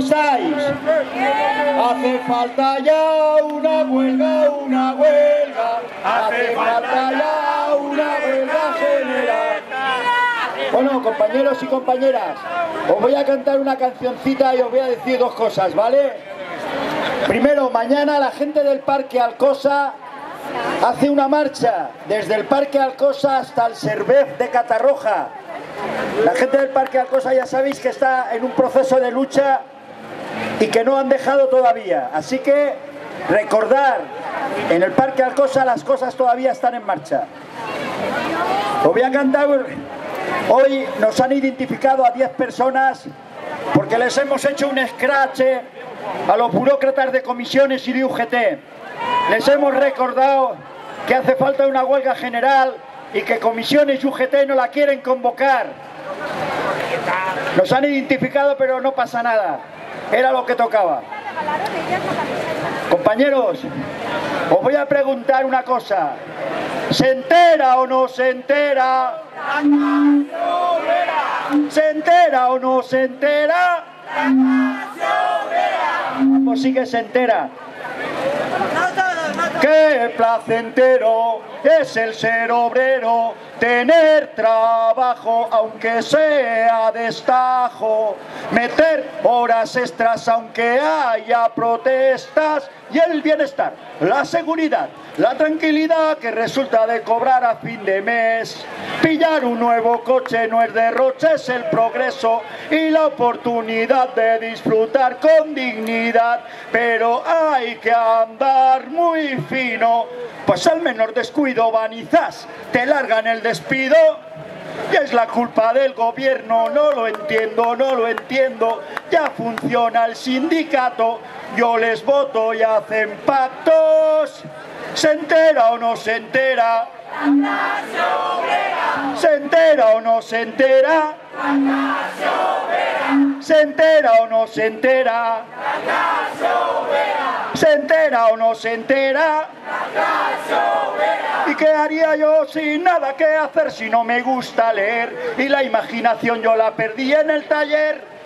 estáis? Hace falta ya una huelga, una huelga. Hace falta ya una huelga general. Bueno, compañeros y compañeras, os voy a cantar una cancioncita y os voy a decir dos cosas, ¿vale? Primero, mañana la gente del Parque Alcosa hace una marcha desde el Parque Alcosa hasta el Cervez de Catarroja. La gente del Parque Alcosa ya sabéis que está en un proceso de lucha y que no han dejado todavía. Así que recordar, en el Parque Alcosa las cosas todavía están en marcha. Os voy a cantar. Hoy nos han identificado a 10 personas porque les hemos hecho un escrache a los burócratas de comisiones y de UGT. Les hemos recordado que hace falta una huelga general y que comisiones y UGT no la quieren convocar. Nos han identificado, pero no pasa nada. Era lo que tocaba. Compañeros, os voy a preguntar una cosa. ¿Se entera o no se entera? ¿Se entera o no se entera? Pues sí que se entera. Qué placentero es el ser obrero, tener trabajo aunque sea destajo, meter horas extras aunque haya protestas, y el bienestar, la seguridad, la tranquilidad que resulta de cobrar a fin de mes. Pillar un nuevo coche no es derroche, es el progreso y la oportunidad de disfrutar con dignidad, pero hay que andar muy fino, pues al menor descuido van y zas, te largan el despido. Y es la culpa del gobierno, no lo entiendo, no lo entiendo. Ya funciona el sindicato, yo les voto y hacen pactos. ¿Se entera o no se entera? ¿Se entera o no se entera? ¿Se entera o no se entera? ¿Se entera o no se entera? ¿Y qué haría yo sin nada que hacer si no me gusta leer? Y la imaginación yo la perdí en el taller.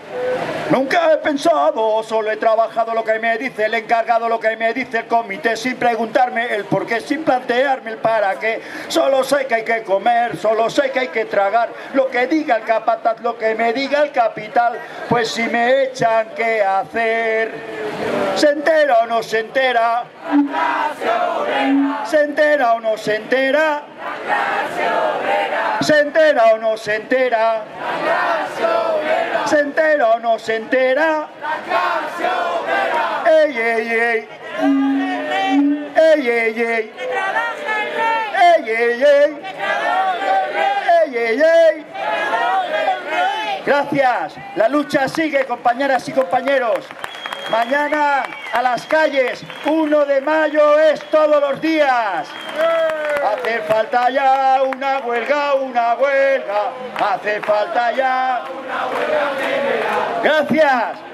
Nunca he pensado, solo he trabajado lo que me dice el encargado, lo que me dice el comité, sin preguntarme el por qué, sin plantearme el para qué. Solo sé que hay que comer, solo sé que hay que tragar, lo que diga el capataz, lo que me diga el capital, pues si me echan, ¿qué hacer? ¿Se entera o no se entera? ¿Se entera o no se entera? ¿Se entera o no se entera? ¿Se entera o no se entera? ¡Ey, ey, ey! ¡Ey, ey, ey! ¡Ey, ey, ey! ¡Ey, ey, ey! Gracias. La lucha sigue, compañeras y compañeros. Mañana a las calles, 1 de mayo es todos los días. Hace falta ya una huelga, una huelga. Hace falta ya una huelga general. Gracias.